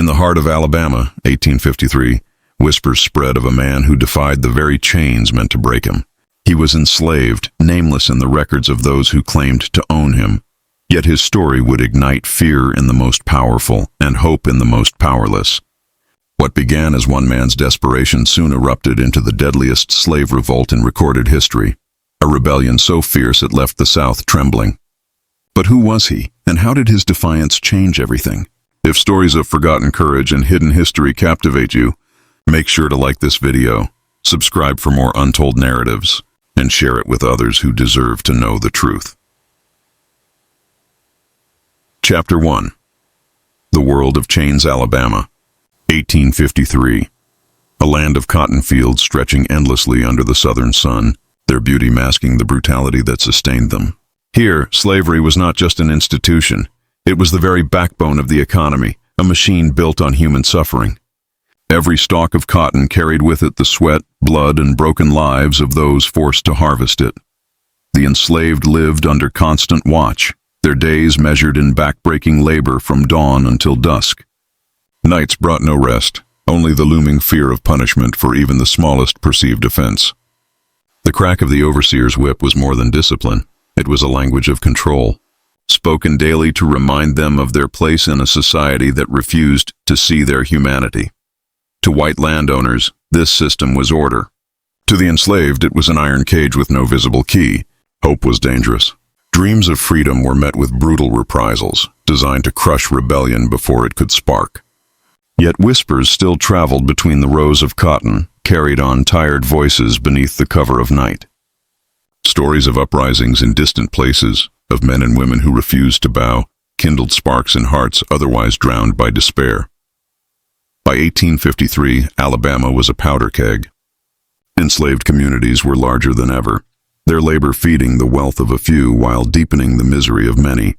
In the heart of Alabama, 1853, whispers spread of a man who defied the very chains meant to break him. He was enslaved, nameless in the records of those who claimed to own him. Yet his story would ignite fear in the most powerful and hope in the most powerless. What began as one man's desperation soon erupted into the deadliest slave revolt in recorded history, a rebellion so fierce it left the South trembling. But who was he, and how did his defiance change everything? If stories of forgotten courage and hidden history captivate you, make sure to like this video, subscribe for more untold narratives, and share it with others who deserve to know the truth. Chapter 1. The World of Chains, Alabama, 1853. A land of cotton fields stretching endlessly under the southern sun, their beauty masking the brutality that sustained them. Here, slavery was not just an institution. It was the very backbone of the economy, a machine built on human suffering. Every stalk of cotton carried with it the sweat, blood, and broken lives of those forced to harvest it. The enslaved lived under constant watch, their days measured in back-breaking labor from dawn until dusk. Nights brought no rest, only the looming fear of punishment for even the smallest perceived offense. The crack of the overseer's whip was more than discipline. It was a language of control, spoken daily to remind them of their place in a society that refused to see their humanity. To white landowners, this system was order. To the enslaved, it was an iron cage with no visible key. Hope was dangerous. Dreams of freedom were met with brutal reprisals, designed to crush rebellion before it could spark. Yet whispers still traveled between the rows of cotton, carried on tired voices beneath the cover of night. Stories of uprisings in distant places, of men and women who refused to bow, kindled sparks in hearts otherwise drowned by despair. By 1853, Alabama was a powder keg. Enslaved communities were larger than ever, their labor feeding the wealth of a few while deepening the misery of many.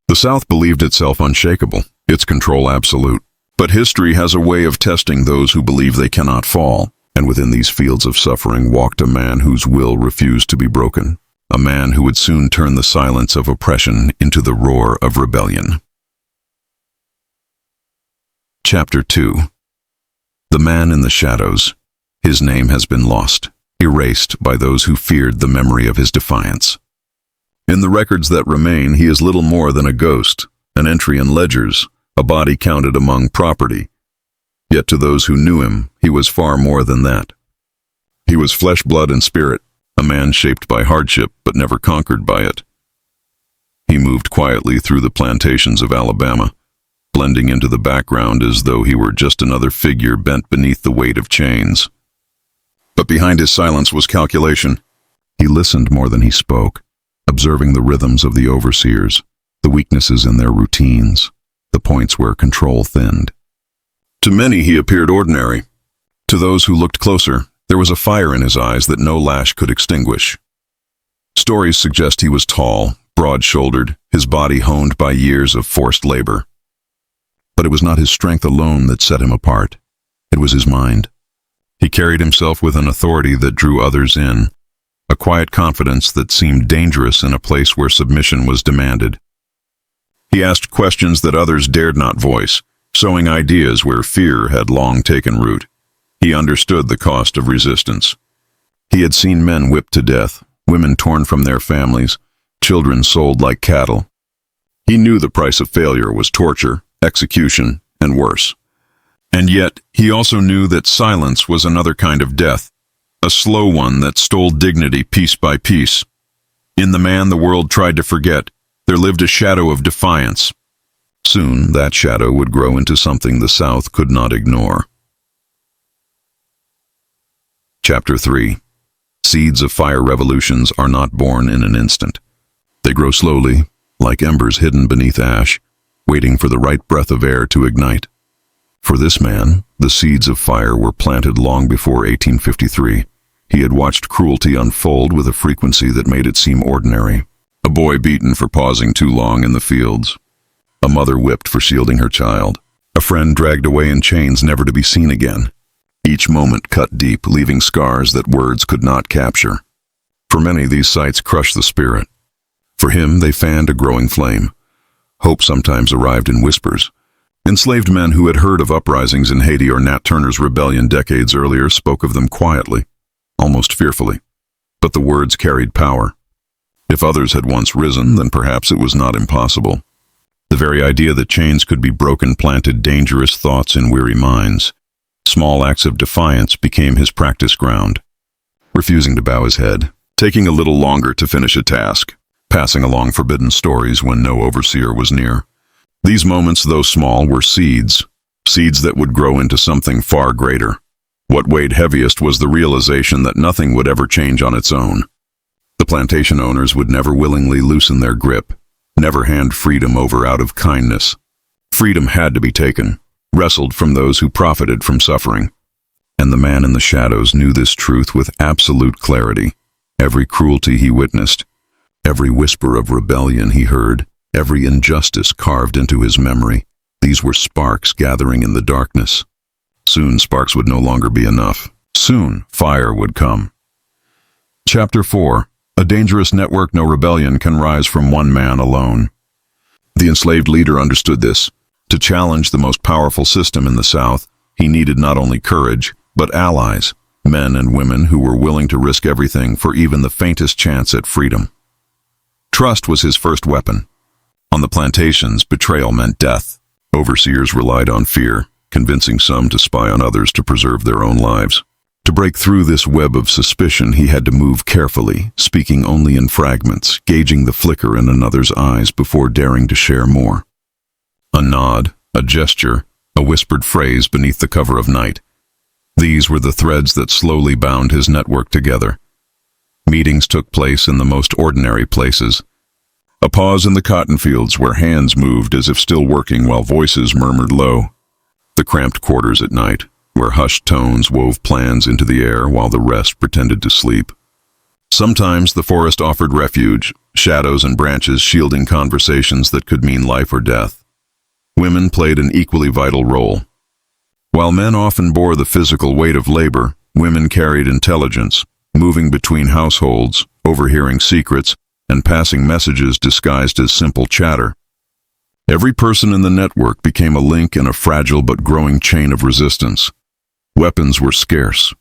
The South believed itself unshakable, its control absolute. But history has a way of testing those who believe they cannot fall, and within these fields of suffering walked a man whose will refused to be broken, a man who would soon turn the silence of oppression into the roar of rebellion. Chapter 2. The Man in the Shadows. His name has been lost, erased by those who feared the memory of his defiance. In the records that remain, he is little more than a ghost, an entry in ledgers, a body counted among property. Yet to those who knew him, he was far more than that. He was flesh, blood, and spirit, a man shaped by hardship but never conquered by it. He moved quietly through the plantations of Alabama, blending into the background as though he were just another figure bent beneath the weight of chains. But behind his silence was calculation. He listened more than he spoke, observing the rhythms of the overseers, the weaknesses in their routines, the points where control thinned. To many he appeared ordinary. To those who looked closer, there was a fire in his eyes that no lash could extinguish. Stories suggest he was tall, broad-shouldered, his body honed by years of forced labor. But it was not his strength alone that set him apart. It was his mind. He carried himself with an authority that drew others in, a quiet confidence that seemed dangerous in a place where submission was demanded. He asked questions that others dared not voice, sowing ideas where fear had long taken root. He understood the cost of resistance. He had seen men whipped to death, women torn from their families, children sold like cattle. He knew the price of failure was torture, execution, and worse. And yet, he also knew that silence was another kind of death, a slow one that stole dignity piece by piece. In the man the world tried to forget, there lived a shadow of defiance. Soon, that shadow would grow into something the South could not ignore. Chapter 3. Seeds of fire revolutions are not born in an instant. They grow slowly, like embers hidden beneath ash, waiting for the right breath of air to ignite. For this man, the seeds of fire were planted long before 1853. He had watched cruelty unfold with a frequency that made it seem ordinary. A boy beaten for pausing too long in the fields. A mother whipped for shielding her child. A friend dragged away in chains never to be seen again. Each moment cut deep, leaving scars that words could not capture. For many, these sights crushed the spirit. For him, they fanned a growing flame. Hope sometimes arrived in whispers, Enslaved men who had heard of uprisings in Haiti or Nat Turner's rebellion decades earlier spoke of them quietly, almost fearfully. But the words carried power. If others had once risen, then perhaps it was not impossible. The very idea that chains could be broken planted dangerous thoughts in weary minds. Small acts of defiance became his practice ground. Refusing to bow his head, taking a little longer to finish a task, passing along forbidden stories when no overseer was near. These moments, though small, were seeds that would grow into something far greater. What weighed heaviest was the realization that nothing would ever change on its own. The plantation owners would never willingly loosen their grip, never hand freedom over out of kindness. Freedom had to be taken, wrestled from those who profited from suffering. And the man in the shadows knew this truth with absolute clarity. Every cruelty he witnessed, every whisper of rebellion he heard, every injustice carved into his memory, these were sparks gathering in the darkness. Soon sparks would no longer be enough. Soon fire would come. Chapter 4. A dangerous network. No rebellion can rise from one man alone. The enslaved leader understood this. To challenge the most powerful system in the South, he needed not only courage, but allies, men and women who were willing to risk everything for even the faintest chance at freedom. Trust was his first weapon. On the plantations, betrayal meant death. Overseers relied on fear, convincing some to spy on others to preserve their own lives. To break through this web of suspicion, he had to move carefully, speaking only in fragments, gauging the flicker in another's eyes before daring to share more. A nod, a gesture, a whispered phrase beneath the cover of night. These were the threads that slowly bound his network together. Meetings took place in the most ordinary places. A pause in the cotton fields where hands moved as if still working while voices murmured low. The cramped quarters at night, where hushed tones wove plans into the air while the rest pretended to sleep. Sometimes the forest offered refuge, shadows and branches shielding conversations that could mean life or death. Women played an equally vital role. While men often bore the physical weight of labor, women carried intelligence, moving between households, overhearing secrets, and passing messages disguised as simple chatter. Every person in the network became a link in a fragile but growing chain of resistance. Weapons were scarce.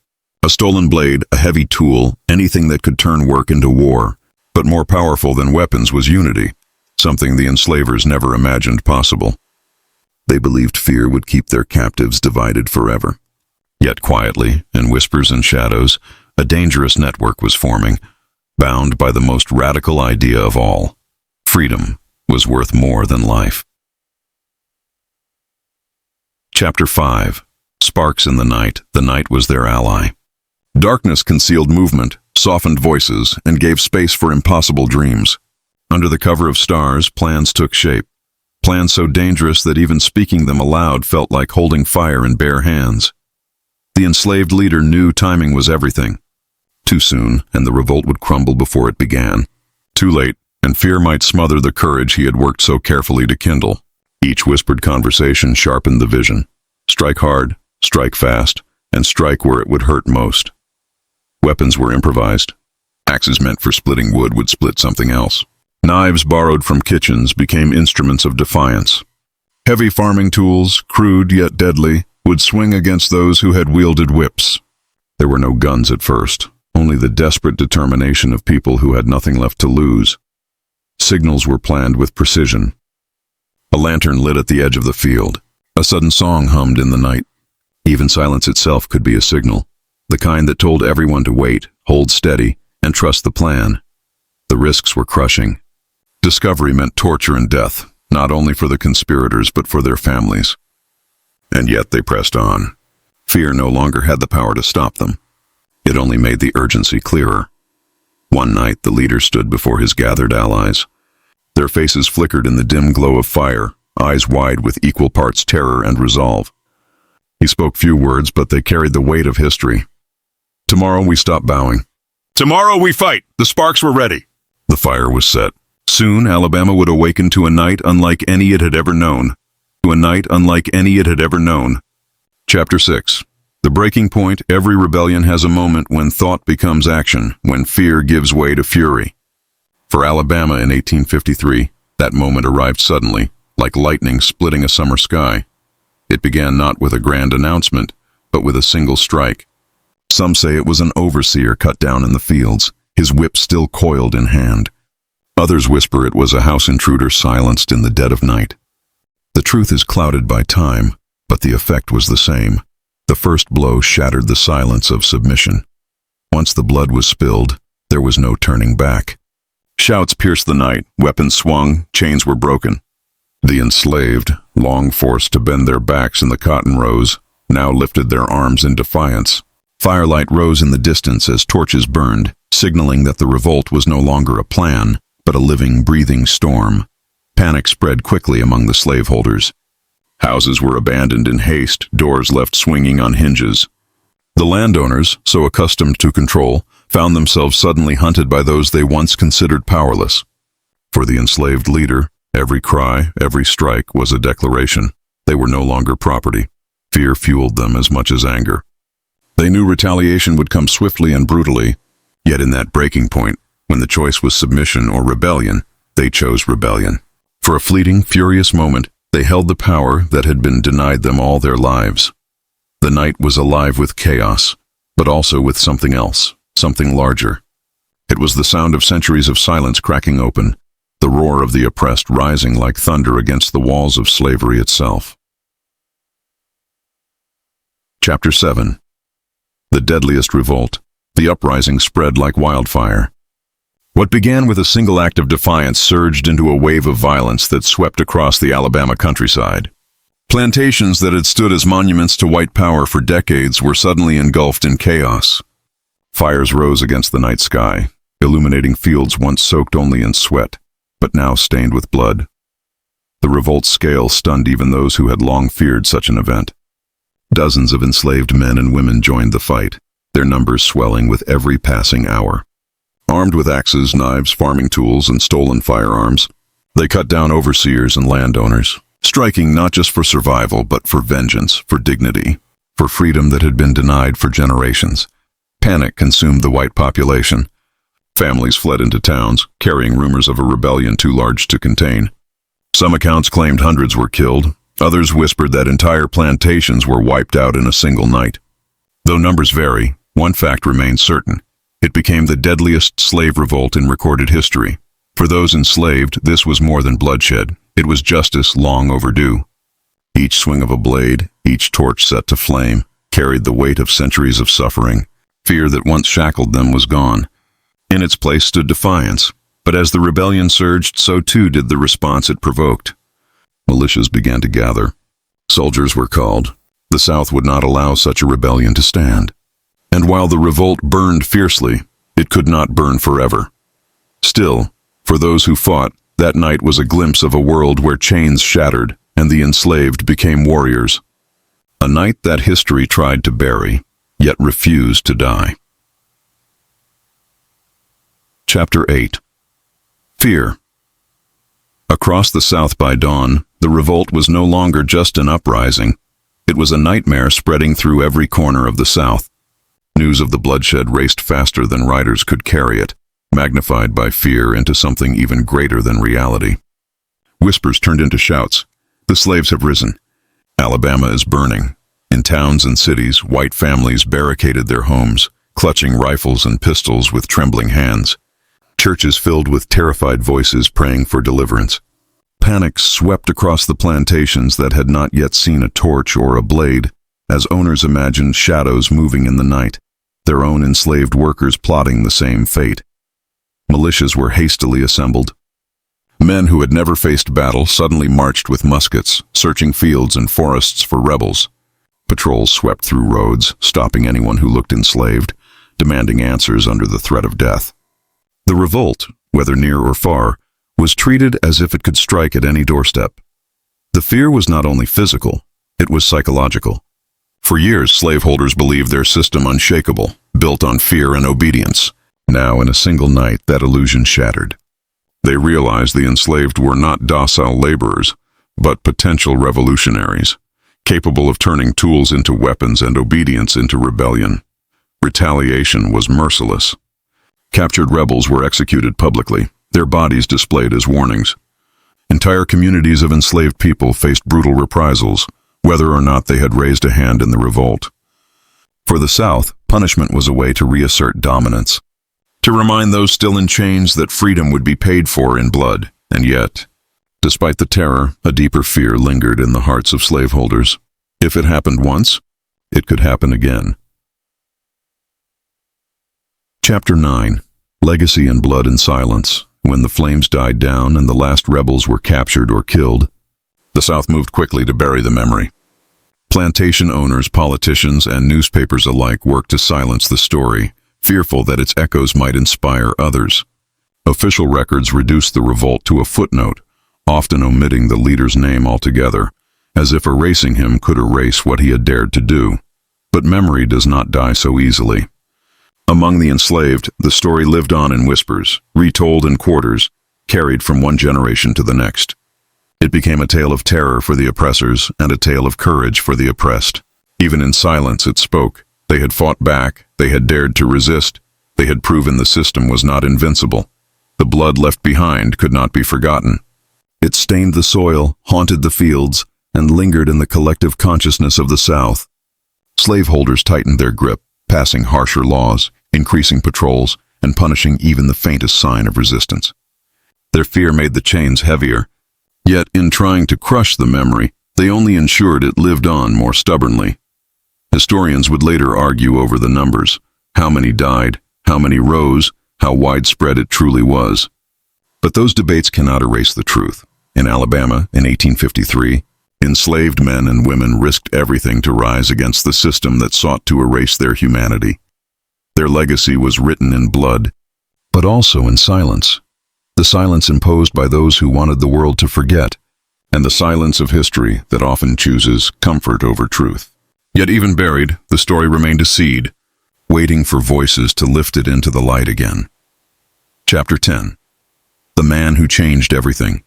A stolen blade, a heavy tool, anything that could turn work into war. But more powerful than weapons was unity, something the enslavers never imagined possible. They believed fear would keep their captives divided forever. Yet quietly, in whispers and shadows, a dangerous network was forming, bound by the most radical idea of all. Freedom was worth more than life. Chapter 5. Sparks in the night. The night was their ally. Darkness concealed movement, softened voices, and gave space for impossible dreams. Under the cover of stars, plans took shape. Plans so dangerous that even speaking them aloud felt like holding fire in bare hands. The enslaved leader knew timing was everything. Too soon, and the revolt would crumble before it began. Too late, and fear might smother the courage he had worked so carefully to kindle. Each whispered conversation sharpened the vision. Strike hard, strike fast, and strike where it would hurt most. Weapons were improvised. Axes meant for splitting wood would split something else. Knives borrowed from kitchens became instruments of defiance. Heavy farming tools, crude yet deadly, would swing against those who had wielded whips. There were no guns at first. Only the desperate determination of people who had nothing left to lose. Signals were planned with precision. A lantern lit at the edge of the field. A sudden song hummed in the night. Even silence itself could be a signal, the kind that told everyone to wait, hold steady, and trust the plan. The risks were crushing. Discovery meant torture and death, not only for the conspirators but for their families. And yet they pressed on. Fear no longer had the power to stop them. It only made the urgency clearer. One night, the leader stood before his gathered allies. Their faces flickered in the dim glow of fire, eyes wide with equal parts terror and resolve. He spoke few words, but they carried the weight of history. Tomorrow we stop bowing. Tomorrow we fight! The sparks were ready. The fire was set. Soon, Alabama would awaken to a night unlike any it had ever known. To a night unlike any it had ever known. Chapter 6. The breaking point. Every rebellion has a moment when thought becomes action, when fear gives way to fury. For Alabama in 1853, that moment arrived suddenly, like lightning splitting a summer sky. It began not with a grand announcement, but with a single strike. Some say it was an overseer cut down in the fields, his whip still coiled in hand. Others whisper it was a house intruder silenced in the dead of night. The truth is clouded by time, but the effect was the same. The first blow shattered the silence of submission. Once the blood was spilled, there was no turning back. Shouts pierced the night, weapons swung, chains were broken. The enslaved, long forced to bend their backs in the cotton rows, now lifted their arms in defiance. Firelight rose in the distance as torches burned, signaling that the revolt was no longer a plan, but a living, breathing storm. Panic spread quickly among the slaveholders. Houses were abandoned in haste, doors left swinging on hinges. The landowners, so accustomed to control, found themselves suddenly hunted by those they once considered powerless. For the enslaved leader, every cry, every strike was a declaration. They were no longer property. Fear fueled them as much as anger. They knew retaliation would come swiftly and brutally, yet in that breaking point, when the choice was submission or rebellion, they chose rebellion. For a fleeting, furious moment, they held the power that had been denied them all their lives. The night was alive with chaos, but also with something else, something larger. It was the sound of centuries of silence cracking open, the roar of the oppressed rising like thunder against the walls of slavery itself. Chapter 7. The Deadliest Revolt. The uprising spread like wildfire. What began with a single act of defiance surged into a wave of violence that swept across the Alabama countryside. Plantations that had stood as monuments to white power for decades were suddenly engulfed in chaos. Fires rose against the night sky, illuminating fields once soaked only in sweat, but now stained with blood. The revolt's scale stunned even those who had long feared such an event. Dozens of enslaved men and women joined the fight, their numbers swelling with every passing hour. Armed with axes, knives, farming tools, and stolen firearms, they cut down overseers and landowners, striking not just for survival, but for vengeance, for dignity, for freedom that had been denied for generations. Panic consumed the white population. Families fled into towns, carrying rumors of a rebellion too large to contain. Some accounts claimed hundreds were killed. Others whispered that entire plantations were wiped out in a single night. Though numbers vary, one fact remains certain. It became the deadliest slave revolt in recorded history. For those enslaved, this was more than bloodshed. It was justice long overdue. Each swing of a blade, each torch set to flame, carried the weight of centuries of suffering. Fear that once shackled them was gone. In its place stood defiance. But as the rebellion surged, so too did the response it provoked. Militias began to gather. Soldiers were called. The South would not allow such a rebellion to stand. And while the revolt burned fiercely, it could not burn forever. Still, for those who fought, that night was a glimpse of a world where chains shattered and the enslaved became warriors. A night that history tried to bury, yet refused to die. Chapter 8. Fear. Across the South by dawn, the revolt was no longer just an uprising. It was a nightmare spreading through every corner of the South. News of the bloodshed raced faster than riders could carry it, magnified by fear into something even greater than reality. Whispers turned into shouts. The slaves have risen. Alabama is burning. In towns and cities, white families barricaded their homes, clutching rifles and pistols with trembling hands. Churches filled with terrified voices praying for deliverance. Panic swept across the plantations that had not yet seen a torch or a blade, as owners imagined shadows moving in the night, their own enslaved workers plotting the same fate. Militias were hastily assembled. Men who had never faced battle suddenly marched with muskets, searching fields and forests for rebels. Patrols swept through roads, stopping anyone who looked enslaved, demanding answers under the threat of death. The revolt, whether near or far, was treated as if it could strike at any doorstep. The fear was not only physical, it was psychological. For years, slaveholders believed their system unshakable, built on fear and obedience. Now, in a single night, that illusion shattered. They realized the enslaved were not docile laborers, but potential revolutionaries, capable of turning tools into weapons and obedience into rebellion. Retaliation was merciless. Captured rebels were executed publicly, their bodies displayed as warnings. Entire communities of enslaved people faced brutal reprisals, whether or not they had raised a hand in the revolt. For the South, punishment was a way to reassert dominance, to remind those still in chains that freedom would be paid for in blood. And yet, despite the terror, a deeper fear lingered in the hearts of slaveholders. If it happened once, it could happen again. Chapter 9. Legacy in Blood and Silence. When the flames died down and the last rebels were captured or killed, the South moved quickly to bury the memory. Plantation owners, politicians, and newspapers alike worked to silence the story, fearful that its echoes might inspire others. Official records reduced the revolt to a footnote, often omitting the leader's name altogether, as if erasing him could erase what he had dared to do. But memory does not die so easily. Among the enslaved, the story lived on in whispers, retold in quarters, carried from one generation to the next. It became a tale of terror for the oppressors and a tale of courage for the oppressed. Even in silence it spoke. They had fought back, they had dared to resist, they had proven the system was not invincible. The blood left behind could not be forgotten. It stained the soil, haunted the fields, and lingered in the collective consciousness of the South. Slaveholders tightened their grip, passing harsher laws, increasing patrols, and punishing even the faintest sign of resistance. Their fear made the chains heavier, yet in trying to crush the memory, they only ensured it lived on more stubbornly. Historians would later argue over the numbers, how many died, how many rose, how widespread it truly was. But those debates cannot erase the truth. In Alabama, in 1853, enslaved men and women risked everything to rise against the system that sought to erase their humanity. Their legacy was written in blood, but also in silence. The silence imposed by those who wanted the world to forget, and the silence of history that often chooses comfort over truth. Yet even buried, the story remained a seed, waiting for voices to lift it into the light again. Chapter 10. The Man Who Changed Everything.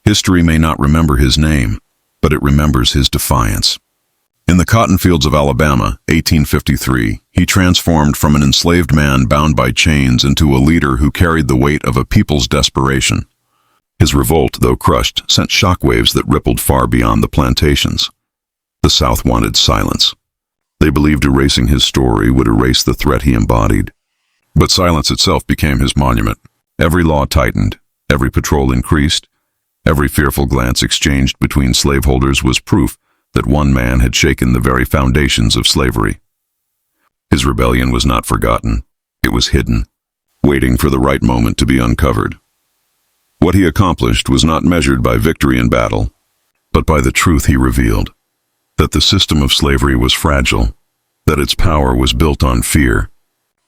History may not remember his name, but it remembers his defiance. In the cotton fields of Alabama, 1853, he transformed from an enslaved man bound by chains into a leader who carried the weight of a people's desperation. His revolt, though crushed, sent shockwaves that rippled far beyond the plantations. The South wanted silence. They believed erasing his story would erase the threat he embodied. But silence itself became his monument. Every law tightened, every patrol increased, every fearful glance exchanged between slaveholders was proof that one man had shaken the very foundations of slavery. His rebellion was not forgotten. It was hidden, waiting for the right moment to be uncovered. What he accomplished was not measured by victory in battle, but by the truth he revealed, that the system of slavery was fragile, that its power was built on fear,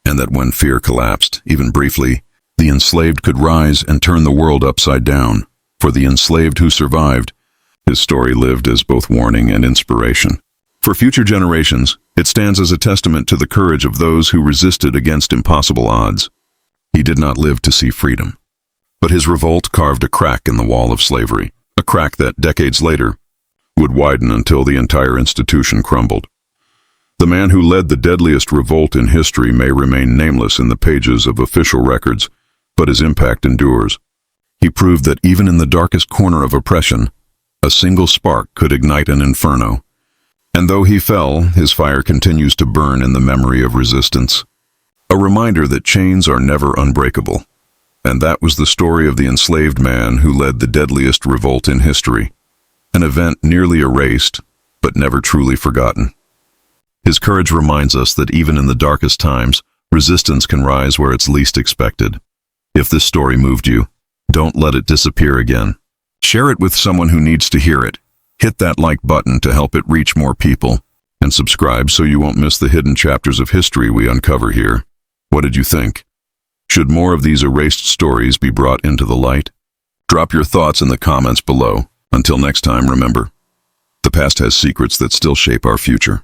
and that when fear collapsed, even briefly, the enslaved could rise and turn the world upside down. For the enslaved who survived, his story lived as both warning and inspiration. For future generations, it stands as a testament to the courage of those who resisted against impossible odds. He did not live to see freedom, but his revolt carved a crack in the wall of slavery, a crack that, decades later, would widen until the entire institution crumbled. The man who led the deadliest revolt in history may remain nameless in the pages of official records, but his impact endures. He proved that even in the darkest corner of oppression, a single spark could ignite an inferno. And though he fell, his fire continues to burn in the memory of resistance. A reminder that chains are never unbreakable. And that was the story of the enslaved man who led the deadliest revolt in history. An event nearly erased, but never truly forgotten. His courage reminds us that even in the darkest times, resistance can rise where it's least expected. If this story moved you, don't let it disappear again. Share it with someone who needs to hear it. Hit that like button to help it reach more people. And subscribe so you won't miss the hidden chapters of history we uncover here. What did you think? Should more of these erased stories be brought into the light? Drop your thoughts in the comments below. Until next time, remember, the past has secrets that still shape our future.